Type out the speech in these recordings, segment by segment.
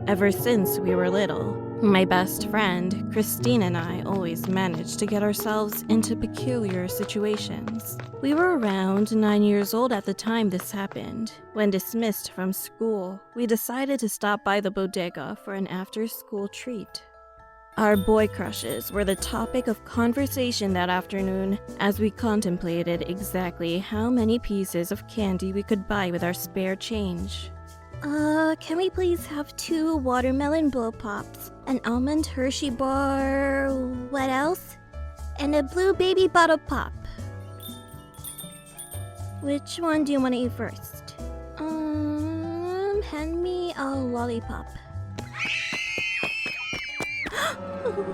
Ever since we were little, my best friend, Christine, and I always managed to get ourselves into peculiar situations. We were around 9 years old at the time this happened. When dismissed from school, we decided to stop by the bodega for an after-school treat. Our boy crushes were the topic of conversation that afternoon as we contemplated exactly how many pieces of candy we could buy with our spare change. Can we please have 2 watermelon blow pops, an almond Hershey bar, what else? And a blue baby bottle pop. Which one do you want to eat first? Hand me a lollipop.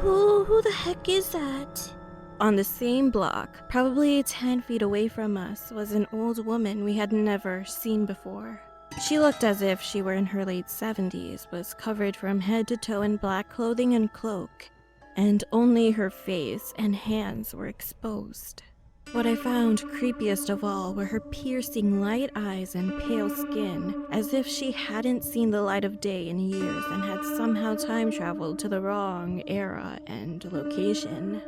Who the heck is that? On the same block, probably 10 feet away from us, was an old woman we had never seen before. She looked as if she were in her late 70s, was covered from head to toe in black clothing and cloak, and only her face and hands were exposed. What I found creepiest of all were her piercing light eyes and pale skin, as if she hadn't seen the light of day in years and had somehow time traveled to the wrong era and location.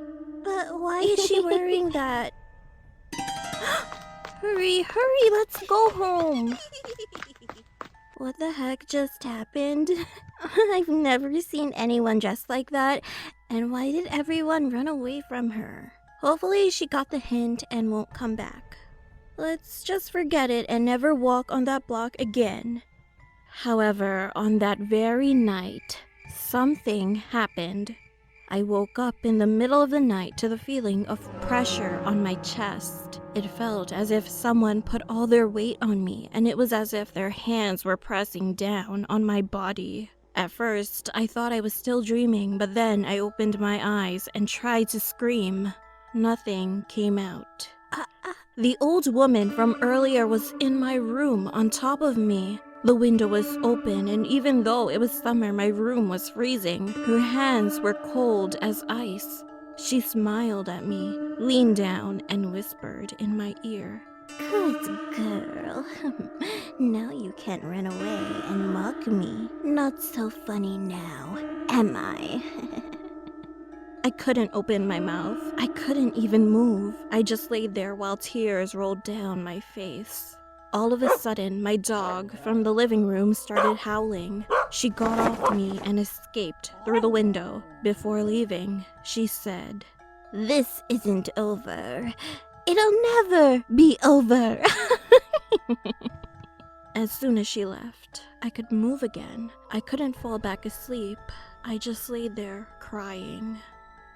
But why is she wearing that? Hurry, let's go home! What the heck just happened? I've never seen anyone dressed like that, and why did everyone run away from her? Hopefully she got the hint and won't come back. Let's just forget it and never walk on that block again. However, on that very night, something happened. I woke up in the middle of the night to the feeling of pressure on my chest. It felt as if someone put all their weight on me, and it was as if their hands were pressing down on my body. At first, I thought I was still dreaming, but then I opened my eyes and tried to scream. Nothing came out. The old woman from earlier was in my room on top of me. The window was open, and even though it was summer, my room was freezing. Her hands were cold as ice. She smiled at me, leaned down, and whispered in my ear. Good girl. Now you can't run away and mock me. Not so funny now, am I? I couldn't open my mouth. I couldn't even move. I just laid there while tears rolled down my face. All of a sudden, my dog from the living room started howling. She got off me and escaped through the window. Before leaving, she said, "This isn't over. It'll never be over." As soon as she left, I could move again. I couldn't fall back asleep. I just laid there crying.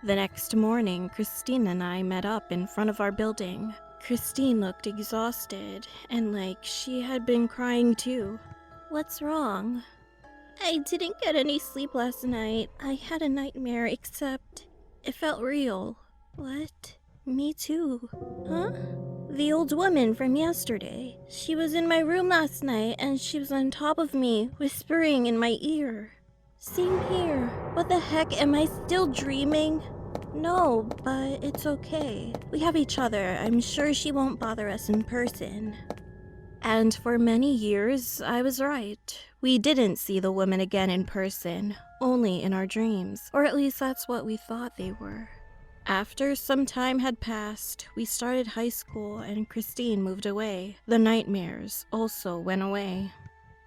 The next morning, Christine and I met up in front of our building. Christine looked exhausted and like she had been crying too. What's wrong? I didn't get any sleep last night. I had a nightmare, except it felt real. What? Me too. Huh? The old woman from yesterday. She was in my room last night and she was on top of me, whispering in my ear. Same here. What the heck? Am I still dreaming? No, but it's okay. We have each other. I'm sure she won't bother us in person. And for many years, I was right. We didn't see the women again in person, only in our dreams. Or at least that's what we thought they were. After some time had passed, we started high school and Christine moved away. The nightmares also went away.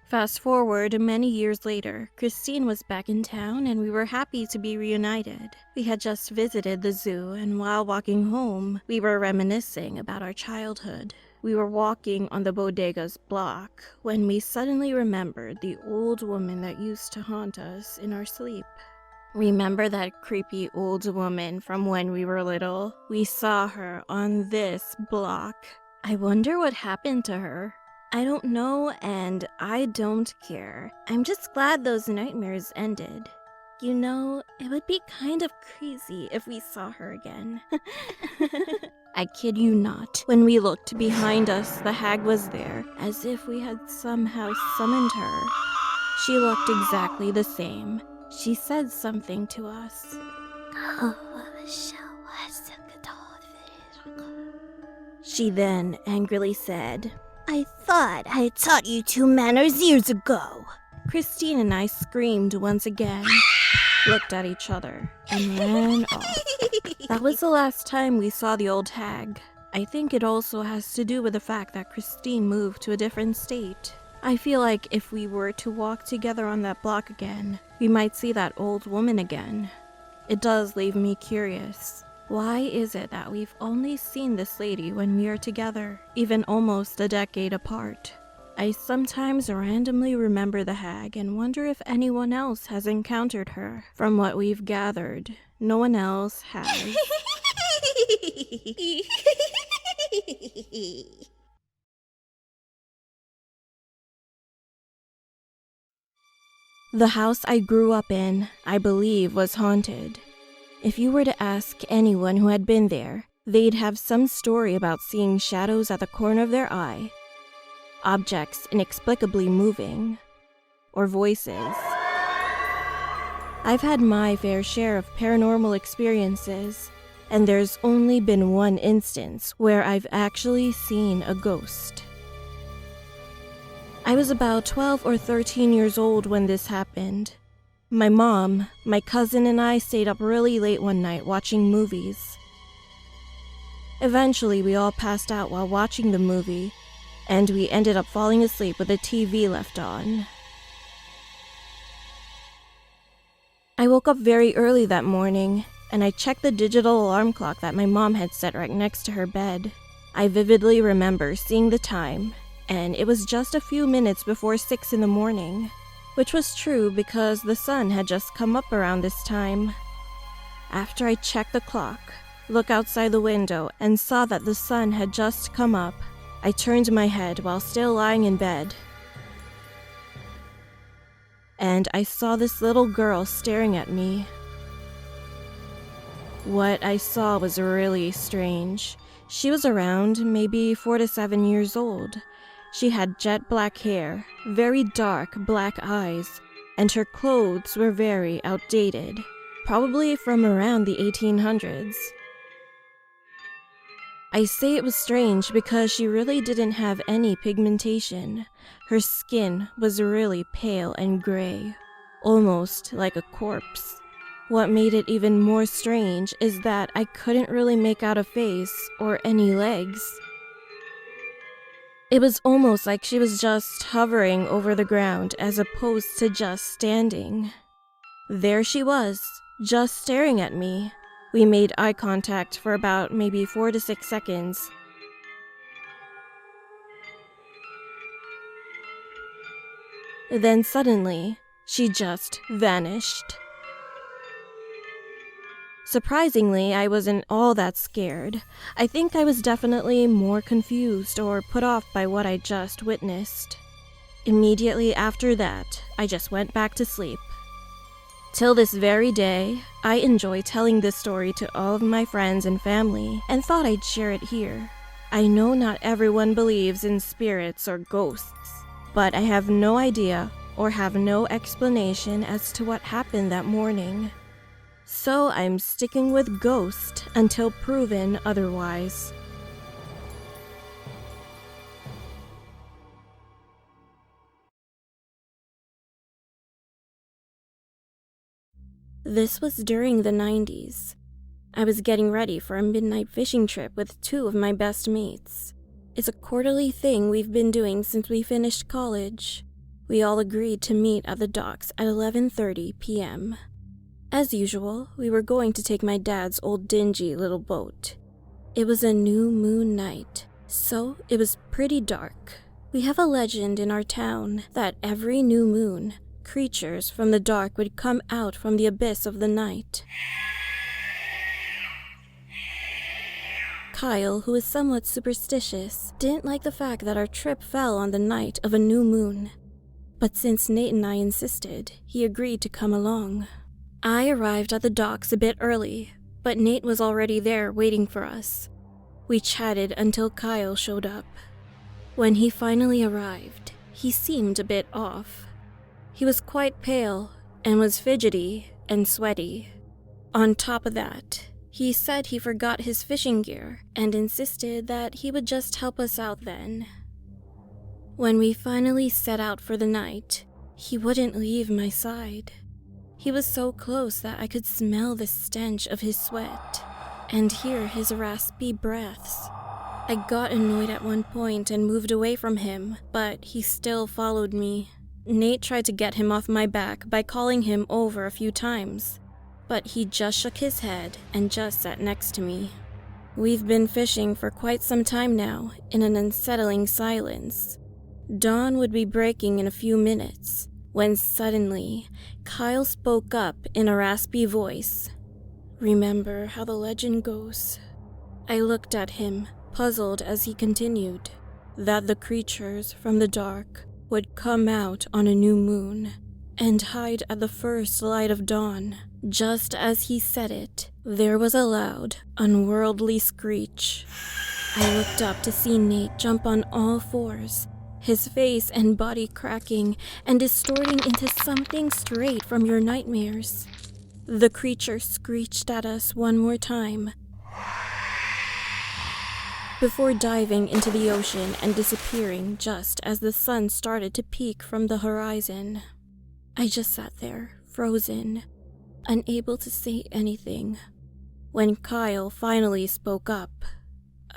Fast forward many years later, Christine was back in town and we were happy to be reunited. We had just visited the zoo, and while walking home, we were reminiscing about our childhood. We were walking on the bodega's block when we suddenly remembered the old woman that used to haunt us in our sleep. Remember that creepy old woman from when we were little? We saw her on this block. I wonder what happened to her. I don't know, and I don't care. I'm just glad those nightmares ended. You know, it would be kind of crazy if we saw her again. I kid you not. When we looked behind us, the hag was there, as if we had somehow summoned her. She looked exactly the same. She said something to us. She then angrily said, "I thought I taught you 2 manners years ago. Christine and I screamed once again, looked at each other, and ran off. That was the last time we saw the old hag. I think it also has to do with the fact that Christine moved to a different state. I feel like if we were to walk together on that block again, we might see that old woman again. It does leave me curious. Why is it that we've only seen this lady when we are together, even almost a decade apart? I sometimes randomly remember the hag and wonder if anyone else has encountered her. From what we've gathered, no one else has. The house I grew up in, I believe, was haunted. If you were to ask anyone who had been there, they'd have some story about seeing shadows at the corner of their eye, objects inexplicably moving, or voices. I've had my fair share of paranormal experiences, and there's only been one instance where I've actually seen a ghost. I was about 12 or 13 years old when this happened. My mom, my cousin, and I stayed up really late one night watching movies. Eventually, we all passed out while watching the movie, and we ended up falling asleep with the TV left on. I woke up very early that morning, and I checked the digital alarm clock that my mom had set right next to her bed. I vividly remember seeing the time, and it was just a few minutes before 6 in the morning, which was true because the sun had just come up around this time. After I checked the clock, looked outside the window, and saw that the sun had just come up, I turned my head while still lying in bed. And I saw this little girl staring at me. What I saw was really strange. She was around maybe 4 to 7 years old. She had jet black hair, very dark black eyes, and her clothes were very outdated, probably from around the 1800s. I say it was strange because she really didn't have any pigmentation. Her skin was really pale and gray, almost like a corpse. What made it even more strange is that I couldn't really make out a face or any legs. It was almost like she was just hovering over the ground as opposed to just standing. There she was, just staring at me. We made eye contact for about maybe 4 to 6 seconds. Then suddenly, she just vanished. Surprisingly, I wasn't all that scared. I think I was definitely more confused or put off by what I just witnessed. Immediately after that, I just went back to sleep. Till this very day, I enjoy telling this story to all of my friends and family, and thought I'd share it here. I know not everyone believes in spirits or ghosts, but I have no idea or have no explanation as to what happened that morning. So I'm sticking with ghost until proven otherwise. This was during the 90s. I was getting ready for a midnight fishing trip with 2 of my best mates. It's a quarterly thing we've been doing since we finished college. We all agreed to meet at the docks at 11:30 p.m. As usual, we were going to take my dad's old dingy little boat. It was a new moon night, so it was pretty dark. We have a legend in our town that every new moon, creatures from the dark would come out from the abyss of the night. Kyle, who is somewhat superstitious, didn't like the fact that our trip fell on the night of a new moon. But since Nate and I insisted, he agreed to come along. I arrived at the docks a bit early, but Nate was already there waiting for us. We chatted until Kyle showed up. When he finally arrived, he seemed a bit off. He was quite pale and was fidgety and sweaty. On top of that, he said he forgot his fishing gear and insisted that he would just help us out then. When we finally set out for the night, He wouldn't leave my side. He was so close that I could smell the stench of his sweat and hear his raspy breaths. I got annoyed at one point and moved away from him, but he still followed me. Nate tried to get him off my back by calling him over a few times, but he just shook his head and just sat next to me. We've been fishing for quite some time now, in an unsettling silence. Dawn would be breaking in a few minutes, when suddenly, Kyle spoke up in a raspy voice. "Remember how the legend goes?" I looked at him, puzzled as he continued, "that the creatures from the dark would come out on a new moon and hide at the first light of dawn." Just as he said it, there was a loud, unworldly screech. I looked up to see Nate jump on all fours, his face and body cracking and distorting into something straight from your nightmares. The creature screeched at us one more time, before diving into the ocean and disappearing just as the sun started to peek from the horizon. I just sat there, frozen, unable to say anything. When Kyle finally spoke up,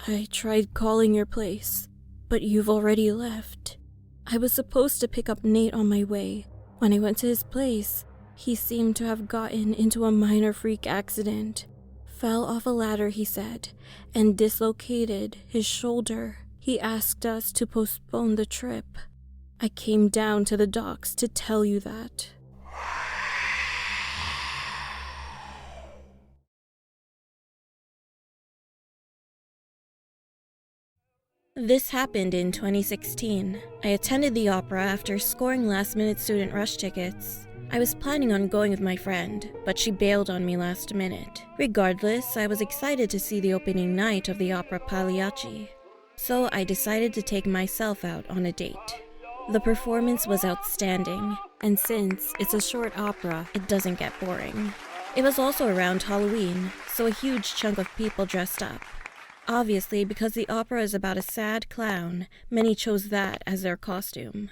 "I tried calling your place, but you've already left. I was supposed to pick up Nate on my way. When I went to his place, he seemed to have gotten into a minor freak accident. Fell off a ladder, he said, and dislocated his shoulder. He asked us to postpone the trip. I came down to the docks to tell you that." This happened in 2016. I attended the opera after scoring last-minute student rush tickets. I was planning on going with my friend, but she bailed on me last minute. Regardless, I was excited to see the opening night of the opera Pagliacci, so I decided to take myself out on a date. The performance was outstanding, and since it's a short opera, it doesn't get boring. It was also around Halloween, so a huge chunk of people dressed up. Obviously, because the opera is about a sad clown, many chose that as their costume.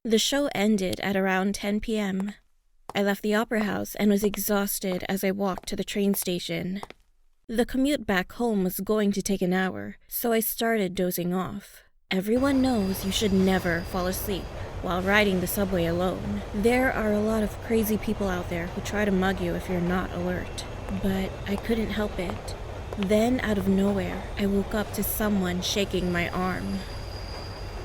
The show ended at around 10 p.m. I left the opera house and was exhausted as I walked to the train station. The commute back home was going to take an hour, so I started dozing off. Everyone knows you should never fall asleep while riding the subway alone. There are a lot of crazy people out there who try to mug you if you're not alert, but I couldn't help it. Then, out of nowhere, I woke up to someone shaking my arm.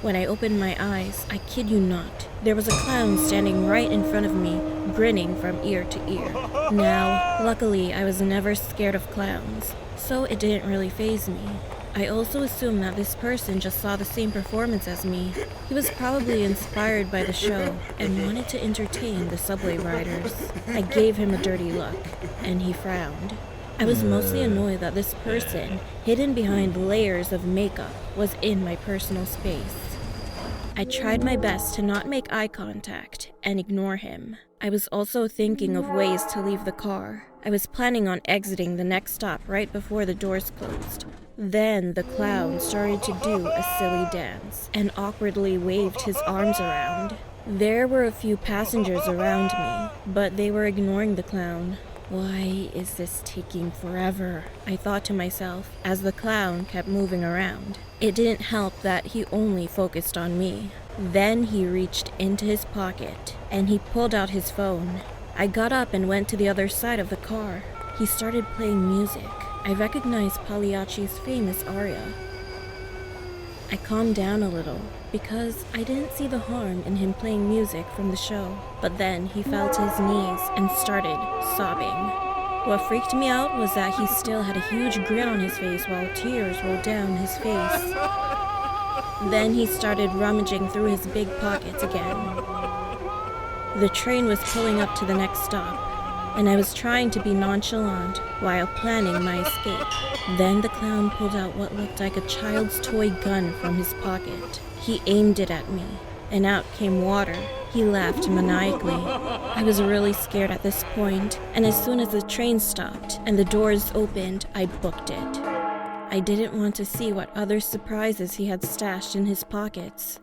When I opened my eyes, I kid you not, there was a clown standing right in front of me, grinning from ear to ear. Now, luckily, I was never scared of clowns, so it didn't really faze me. I also assumed that this person just saw the same performance as me. He was probably inspired by the show and wanted to entertain the subway riders. I gave him a dirty look, and he frowned. I was mostly annoyed that this person, hidden behind layers of makeup, was in my personal space. I tried my best to not make eye contact and ignore him. I was also thinking of ways to leave the car. I was planning on exiting the next stop right before the doors closed. Then the clown started to do a silly dance and awkwardly waved his arms around. There were a few passengers around me, but they were ignoring the clown. Why is this taking forever? I thought to myself as the clown kept moving around. It didn't help that he only focused on me. Then he reached into his pocket and he pulled out his phone. I got up and went to the other side of the car. He started playing music. I recognized Pagliacci's famous aria. I calmed down a little because I didn't see the harm in him playing music from the show. But then he fell to his knees and started sobbing. What freaked me out was that he still had a huge grin on his face while tears rolled down his face. Then he started rummaging through his big pockets again. The train was pulling up to the next stop, and I was trying to be nonchalant while planning my escape. Then the clown pulled out what looked like a child's toy gun from his pocket. He aimed it at me, and out came water. He laughed maniacally. I was really scared at this point, and as soon as the train stopped and the doors opened, I booked it. I didn't want to see what other surprises he had stashed in his pockets.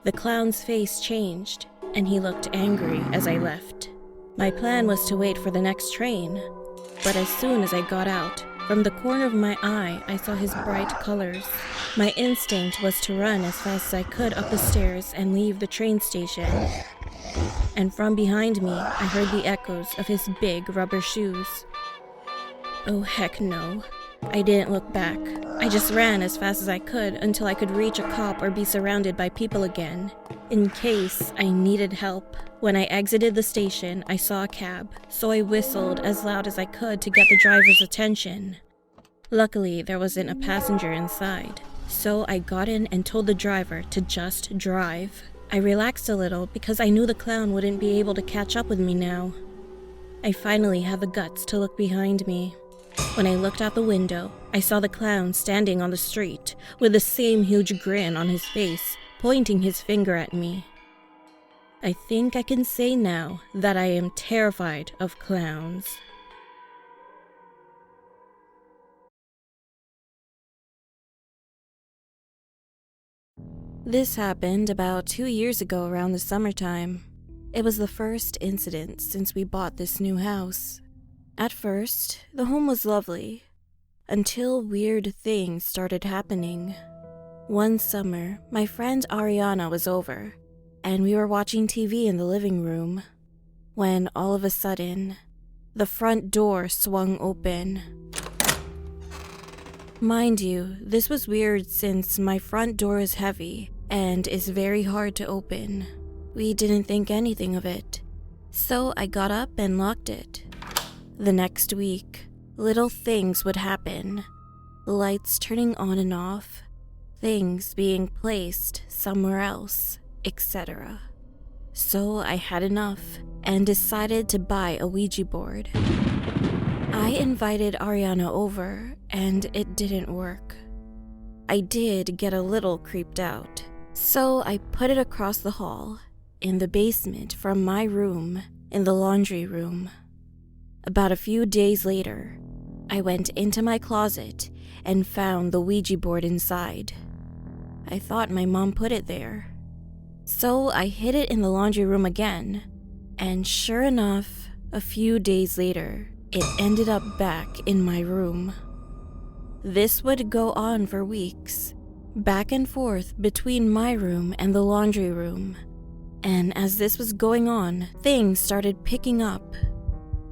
The clown's face changed, and he looked angry as I left. My plan was to wait for the next train, but as soon as I got out, from the corner of my eye, I saw his bright colors. My instinct was to run as fast as I could up the stairs and leave the train station. And from behind me, I heard the echoes of his big rubber shoes. Oh heck no. I didn't look back. I just ran as fast as I could until I could reach a cop or be surrounded by people again, in case I needed help. When I exited the station, I saw a cab, so I whistled as loud as I could to get the driver's attention. Luckily, there wasn't a passenger inside, so I got in and told the driver to just drive. I relaxed a little because I knew the clown wouldn't be able to catch up with me now. I finally had the guts to look behind me. When I looked out the window, I saw the clown standing on the street with the same huge grin on his face, pointing his finger at me. I think I can say now that I am terrified of clowns. This happened about 2 years ago around the summertime. It was the first incident since we bought this new house. At first, the home was lovely, until weird things started happening. One summer, my friend Ariana was over, and we were watching TV in the living room, when all of a sudden, the front door swung open. Mind you, this was weird since my front door is heavy and is very hard to open. We didn't think anything of it, so I got up and locked it. The next week, little things would happen. Lights turning on and off, things being placed somewhere else, etc. So I had enough and decided to buy a Ouija board. I invited Ariana over and it didn't work. I did get a little creeped out, so I put it across the hall, in the basement from my room, in the laundry room. About a few days later, I went into my closet and found the Ouija board inside. I thought my mom put it there. So I hid it in the laundry room again, and sure enough, a few days later, it ended up back in my room. This would go on for weeks, back and forth between my room and the laundry room. And as this was going on, things started picking up.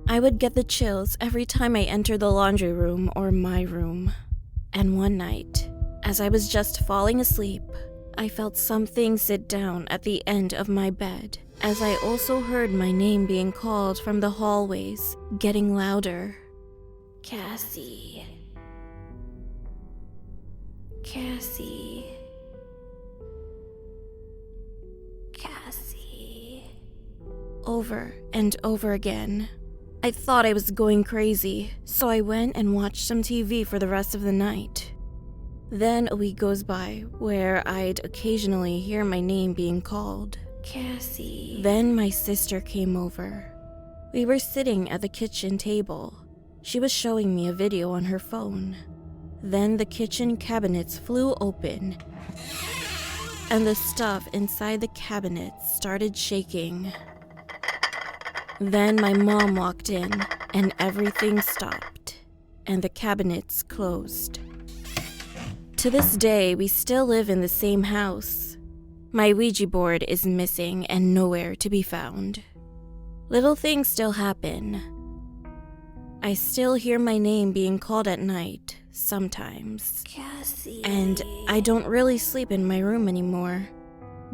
I would get the chills every time I entered the laundry room or my room. And one night, as I was just falling asleep, I felt something sit down at the end of my bed, as I also heard my name being called from the hallways, getting louder. Cassie. Cassie. Cassie. Over and over again. I thought I was going crazy, so I went and watched some TV for the rest of the night. Then a week goes by where I'd occasionally hear my name being called. Cassie. Then my sister came over. We were sitting at the kitchen table. She was showing me a video on her phone. Then the kitchen cabinets flew open, and the stuff inside the cabinets started shaking. Then my mom walked in, and everything stopped, and the cabinets closed. To this day, we still live in the same house. My Ouija board is missing and nowhere to be found. Little things still happen. I still hear my name being called at night, sometimes. Cassie. And I don't really sleep in my room anymore,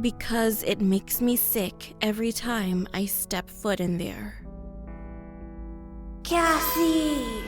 because it makes me sick every time I step foot in there. Cassie!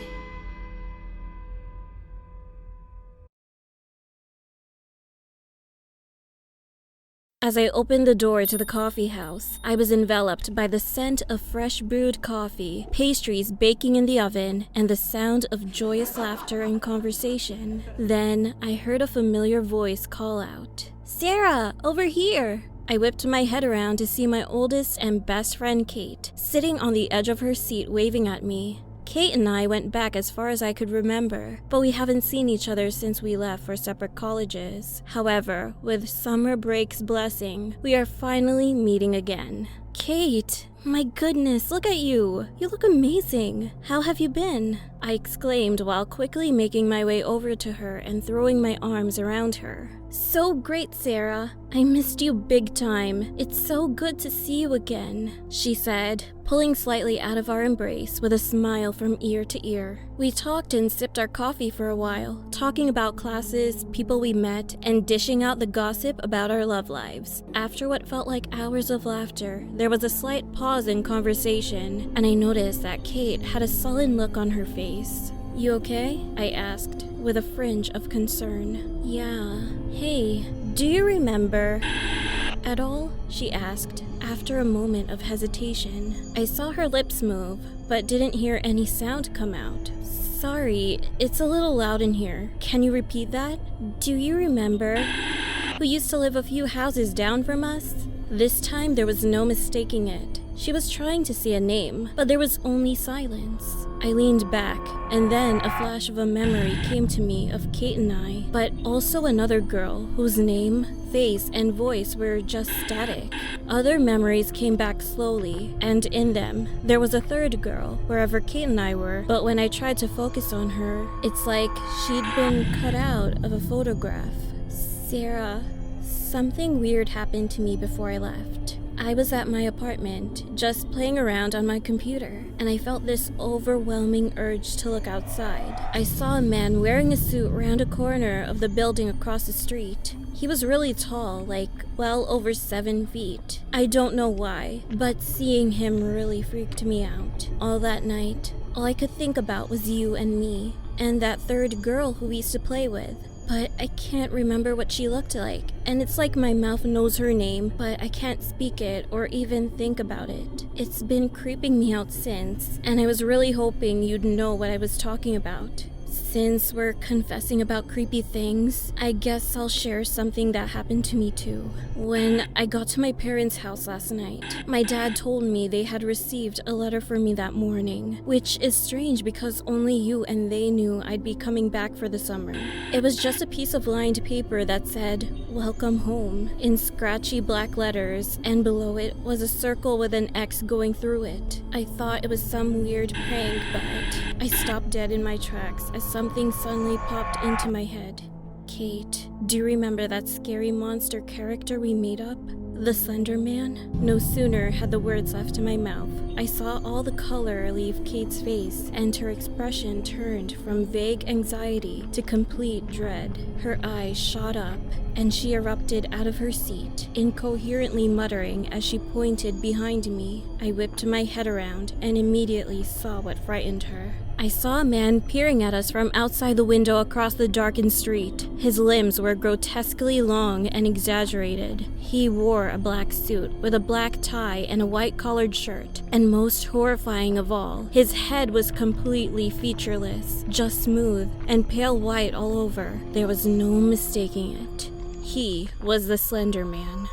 As I opened the door to the coffee house, I was enveloped by the scent of fresh brewed coffee, pastries baking in the oven, and the sound of joyous laughter and conversation. Then I heard a familiar voice call out, "Sarah, over here!" I whipped my head around to see my oldest and best friend Kate, sitting on the edge of her seat waving at me. Kate and I went back as far as I could remember, but we haven't seen each other since we left for separate colleges. However, with summer break's blessing, we are finally meeting again. Kate, my goodness, look at you. You look amazing. How have you been? I exclaimed while quickly making my way over to her and throwing my arms around her. So great, Sarah. I missed you big time. It's so good to see you again, she said, pulling slightly out of our embrace with a smile from ear to ear. We talked and sipped our coffee for a while, talking about classes, people we met, and dishing out the gossip about our love lives. After what felt like hours of laughter, there was a slight pause in conversation, and I noticed that Kate had a sullen look on her face. You okay? I asked, with a fringe of concern. Yeah. Hey, do you remember at all? She asked, after a moment of hesitation. I saw her lips move, but didn't hear any sound come out. Sorry, it's a little loud in here. Can you repeat that? Do you remember who used to live a few houses down from us? This time there was no mistaking it. She was trying to see a name, but there was only silence. I leaned back, and then a flash of a memory came to me of Kate and I, but also another girl whose name, face, and voice were just static. Other memories came back slowly, and in them, there was a third girl, wherever Kate and I were, but when I tried to focus on her, it's like she'd been cut out of a photograph. Sarah, something weird happened to me before I left. I was at my apartment, just playing around on my computer, and I felt this overwhelming urge to look outside. I saw a man wearing a suit round a corner of the building across the street. He was really tall, like well over 7 feet. I don't know why, but seeing him really freaked me out. All that night, all I could think about was you and me, and that third girl who we used to play with. But I can't remember what she looked like, and it's like my mouth knows her name, but I can't speak it or even think about it. It's been creeping me out since, and I was really hoping you'd know what I was talking about. Since we're confessing about creepy things, I guess I'll share something that happened to me too. When I got to my parents' house last night, my dad told me they had received a letter for me that morning, which is strange because only you and they knew I'd be coming back for the summer. It was just a piece of lined paper that said, "Welcome home," in scratchy black letters, and below it was a circle with an X going through it. I thought it was some weird prank, but I stopped dead in my tracks as something suddenly popped into my head. Kate, do you remember that scary monster character we made up? The Slenderman? No sooner had the words left my mouth, I saw all the color leave Kate's face, and her expression turned from vague anxiety to complete dread. Her eyes shot up, and she erupted out of her seat, incoherently muttering as she pointed behind me. I whipped my head around and immediately saw what frightened her. I saw a man peering at us from outside the window across the darkened street. His limbs were grotesquely long and exaggerated. He wore a black suit with a black tie and a white-collared shirt, and most horrifying of all, his head was completely featureless, just smooth and pale white all over. There was no mistaking it. He was the Slenderman.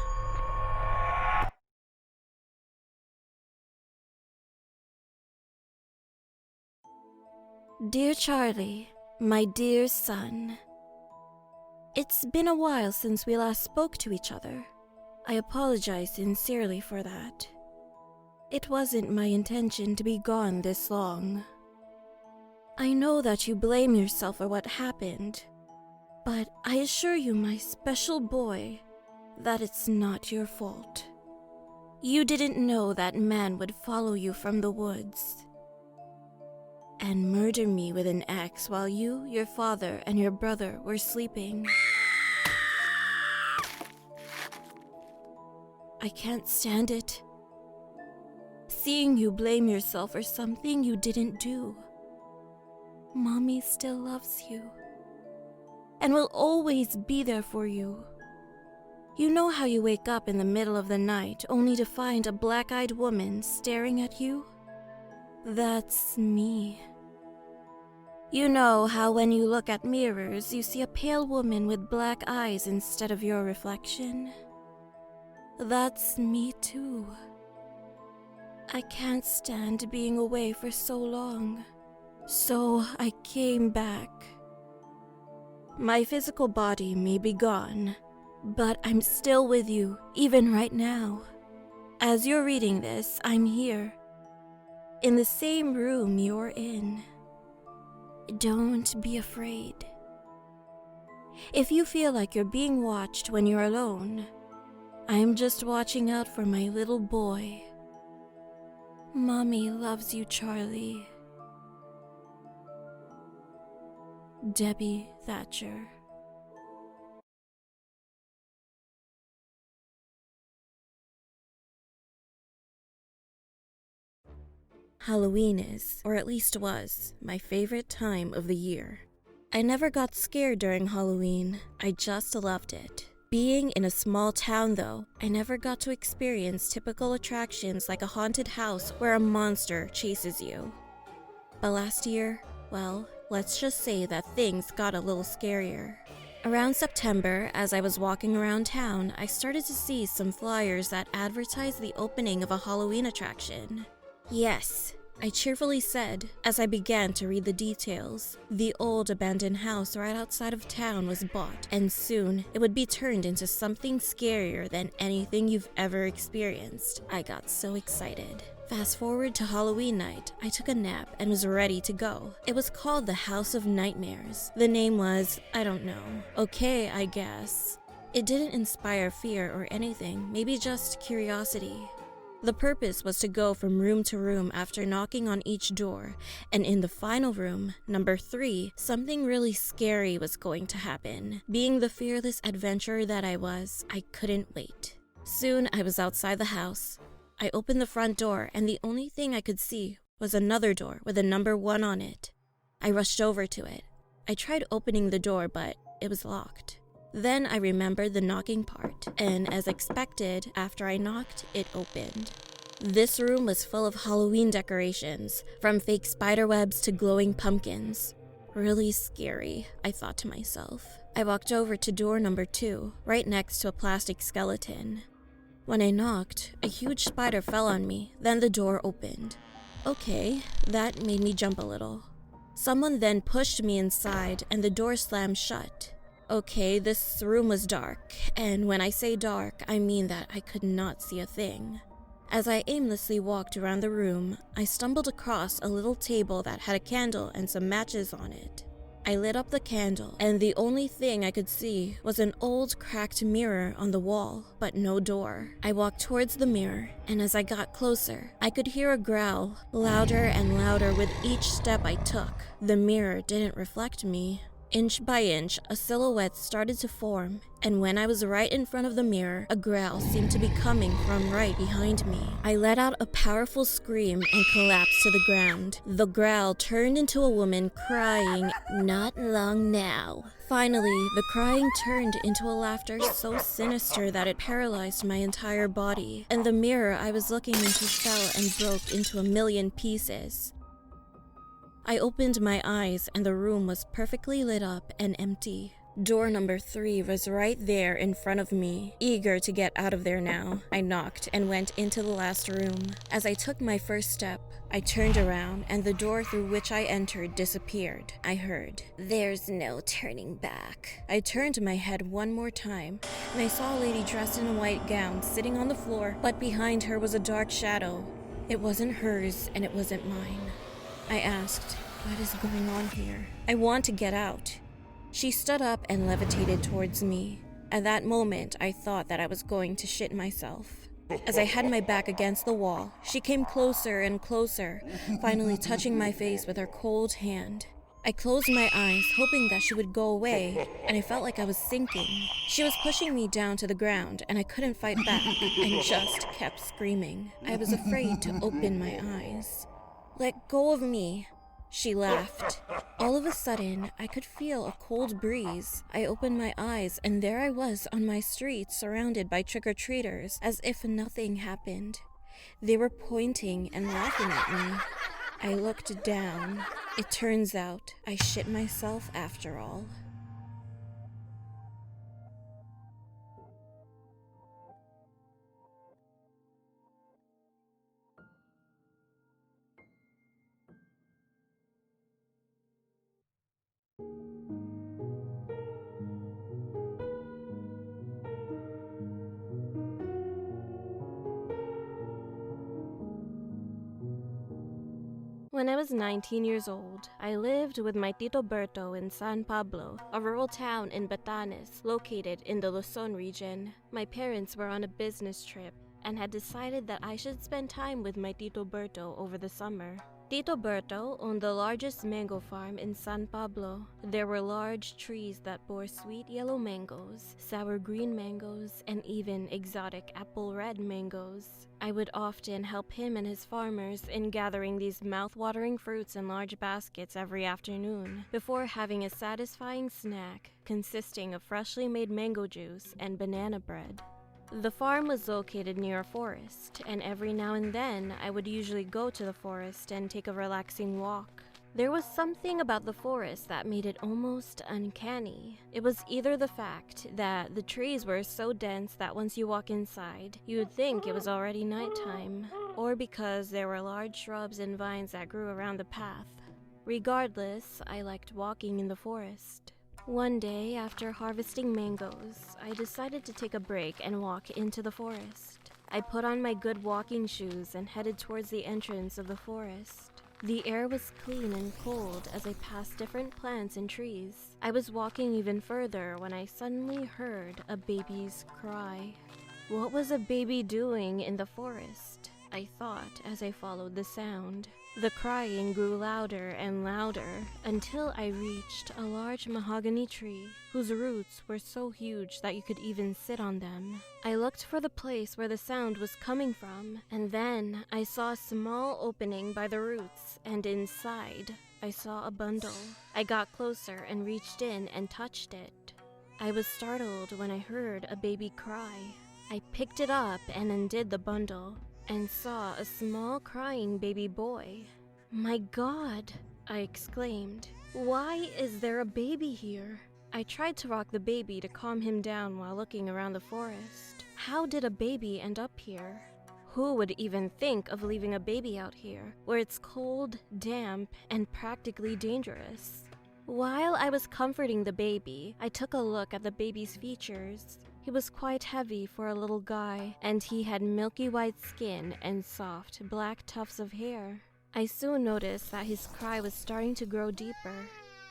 Dear Charlie, my dear son, it's been a while since we last spoke to each other. I apologize sincerely for that. It wasn't my intention to be gone this long. I know that you blame yourself for what happened, but I assure you, my special boy, that it's not your fault. You didn't know that man would follow you from the woods and murder me with an axe while you, your father, and your brother were sleeping. I can't stand it. Seeing you blame yourself for something you didn't do. Mommy still loves you and will always be there for you. You know how you wake up in the middle of the night only to find a black-eyed woman staring at you? That's me. You know how when you look at mirrors, you see a pale woman with black eyes instead of your reflection? That's me too. I can't stand being away for so long. So I came back. My physical body may be gone, but I'm still with you, even right now. As you're reading this, I'm here, in the same room you're in. Don't be afraid. If you feel like you're being watched when you're alone, I'm just watching out for my little boy. Mommy loves you, Charlie. Debbie Thatcher. Halloween is, or at least was, my favorite time of the year. I never got scared during Halloween, I just loved it. Being in a small town though, I never got to experience typical attractions like a haunted house where a monster chases you. But last year, well, let's just say that things got a little scarier. Around September, as I was walking around town, I started to see some flyers that advertised the opening of a Halloween attraction. Yes, I cheerfully said, as I began to read the details. The old abandoned house right outside of town was bought, and soon it would be turned into something scarier than anything you've ever experienced. I got so excited. Fast forward to Halloween night, I took a nap and was ready to go. It was called the House of Nightmares. The name was, I don't know, okay, I guess. It didn't inspire fear or anything, maybe just curiosity. The purpose was to go from room to room after knocking on each door, and in the final room, number 3, something really scary was going to happen. Being the fearless adventurer that I was, I couldn't wait. Soon I was outside the house. I opened the front door, and the only thing I could see was another door with a number 1 on it. I rushed over to it. I tried opening the door, but it was locked. Then I remembered the knocking part, and as expected, after I knocked, it opened. This room was full of Halloween decorations, from fake spiderwebs to glowing pumpkins. Really scary, I thought to myself. I walked over to door number 2, right next to a plastic skeleton. When I knocked, a huge spider fell on me, then the door opened. Okay, that made me jump a little. Someone then pushed me inside, and the door slammed shut. Okay, this room was dark, and when I say dark, I mean that I could not see a thing. As I aimlessly walked around the room, I stumbled across a little table that had a candle and some matches on it. I lit up the candle, and the only thing I could see was an old cracked mirror on the wall, but no door. I walked towards the mirror, and as I got closer, I could hear a growl, louder and louder with each step I took. The mirror didn't reflect me. Inch by inch, a silhouette started to form, and when I was right in front of the mirror, a growl seemed to be coming from right behind me. I let out a powerful scream and collapsed to the ground. The growl turned into a woman crying, "Not long now." Finally, the crying turned into a laughter so sinister that it paralyzed my entire body, and the mirror I was looking into fell and broke into a million pieces. I opened my eyes and the room was perfectly lit up and empty. Door number 3 was right there in front of me. Eager to get out of there now, I knocked and went into the last room. As I took my first step, I turned around and the door through which I entered disappeared. I heard, "There's no turning back." I turned my head one more time and I saw a lady dressed in a white gown sitting on the floor, but behind her was a dark shadow. It wasn't hers and it wasn't mine. I asked, "What is going on here? I want to get out." She stood up and levitated towards me. At that moment, I thought that I was going to shit myself. As I had my back against the wall, she came closer and closer, finally touching my face with her cold hand. I closed my eyes, hoping that she would go away, and I felt like I was sinking. She was pushing me down to the ground, and I couldn't fight back, and just kept screaming. I was afraid to open my eyes. "Let go of me," she laughed. All of a sudden, I could feel a cold breeze. I opened my eyes, and there I was on my street, surrounded by trick-or-treaters, as if nothing happened. They were pointing and laughing at me. I looked down. It turns out I shit myself after all. When I was 19 years old, I lived with my Tito Berto in San Pablo, a rural town in Batanes, located in the Luzon region. My parents were on a business trip and had decided that I should spend time with my Tito Berto over the summer. Tito Berto owned the largest mango farm in San Pablo. There were large trees that bore sweet yellow mangoes, sour green mangoes, and even exotic apple red mangoes. I would often help him and his farmers in gathering these mouth-watering fruits in large baskets every afternoon, before having a satisfying snack consisting of freshly made mango juice and banana bread. The farm was located near a forest, and every now and then I would usually go to the forest and take a relaxing walk. There was something about the forest that made it almost uncanny. It was either the fact that the trees were so dense that once you walk inside, you would think it was already nighttime, or because there were large shrubs and vines that grew around the path. Regardless, I liked walking in the forest. One day, after harvesting mangoes, I decided to take a break and walk into the forest. I put on my good walking shoes and headed towards the entrance of the forest. The air was clean and cold as I passed different plants and trees. I was walking even further when I suddenly heard a baby's cry. What was a baby doing in the forest? I thought as I followed the sound. The crying grew louder and louder until I reached a large mahogany tree whose roots were so huge that you could even sit on them. I looked for the place where the sound was coming from, and then I saw a small opening by the roots, and inside I saw a bundle. I got closer and reached in and touched it. I was startled when I heard a baby cry. I picked it up and undid the bundle and saw a small crying baby boy. "My God," I exclaimed. "Why is there a baby here?" I tried to rock the baby to calm him down while looking around the forest. How did a baby end up here? Who would even think of leaving a baby out here, where it's cold, damp, and practically dangerous? While I was comforting the baby, I took a look at the baby's features. He was quite heavy for a little guy, and he had milky white skin and soft, black tufts of hair. I soon noticed that his cry was starting to grow deeper.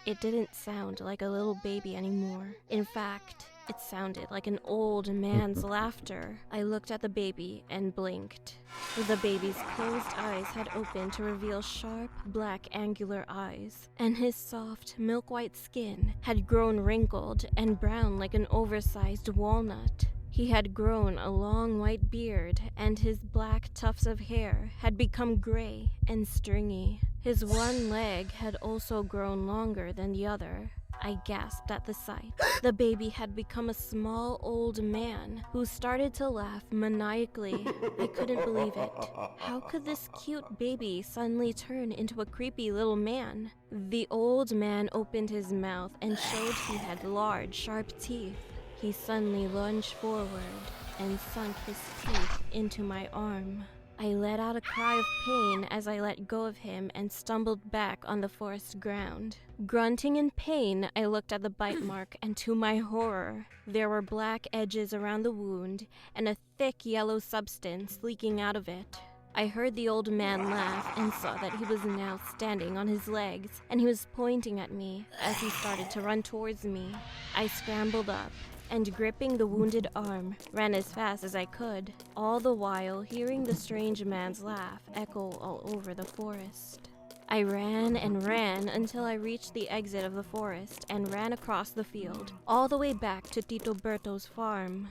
It didn't sound like a little baby anymore. In fact, it sounded like an old man's laughter. I looked at the baby and blinked. The baby's closed eyes had opened to reveal sharp, black, angular eyes, and his soft, milk-white skin had grown wrinkled and brown like an oversized walnut. He had grown a long white beard, and his black tufts of hair had become gray and stringy. His one leg had also grown longer than the other. I gasped at the sight. The baby had become a small old man who started to laugh maniacally. I couldn't believe it. How could this cute baby suddenly turn into a creepy little man? The old man opened his mouth and showed he had large, sharp teeth. He suddenly lunged forward and sunk his teeth into my arm. I let out a cry of pain as I let go of him and stumbled back on the forest ground. Grunting in pain, I looked at the bite mark, and to my horror, there were black edges around the wound and a thick yellow substance leaking out of it. I heard the old man laugh and saw that he was now standing on his legs, and he was pointing at me as he started to run towards me. I scrambled up and, gripping the wounded arm, ran as fast as I could, all the while hearing the strange man's laugh echo all over the forest. I ran and ran until I reached the exit of the forest and ran across the field, all the way back to Tito Berto's farm.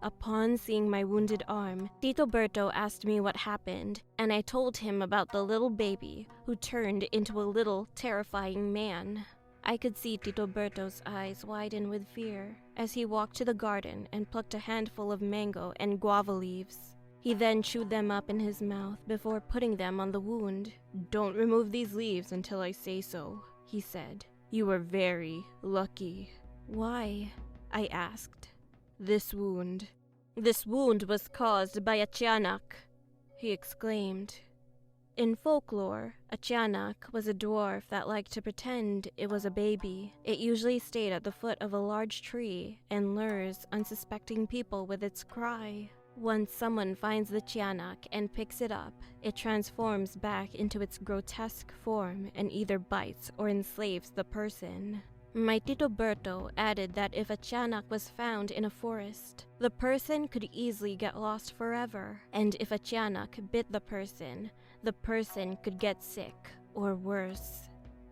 Upon seeing my wounded arm, Tito Berto asked me what happened, and I told him about the little baby who turned into a little, terrifying man. I could see Tito Berto's eyes widen with fear as he walked to the garden and plucked a handful of mango and guava leaves. He then chewed them up in his mouth before putting them on the wound. "Don't remove these leaves until I say so," he said. "You were very lucky." "Why?" I asked. This wound was caused by a tiyanak," he exclaimed. In folklore, a tiyanak was a dwarf that liked to pretend it was a baby. It usually stayed at the foot of a large tree and lures unsuspecting people with its cry. Once someone finds the tiyanak and picks it up, it transforms back into its grotesque form and either bites or enslaves the person. My Tito Berto added that if a tiyanak was found in a forest, the person could easily get lost forever, and if a tiyanak bit the person could get sick or worse.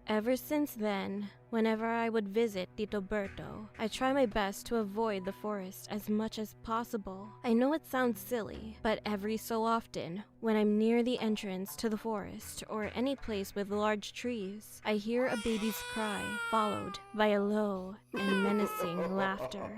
Ever since then, whenever I would visit Tito Berto, I try my best to avoid the forest as much as possible. I know it sounds silly, but every so often, when I'm near the entrance to the forest or any place with large trees, I hear a baby's cry followed by a low and menacing laughter.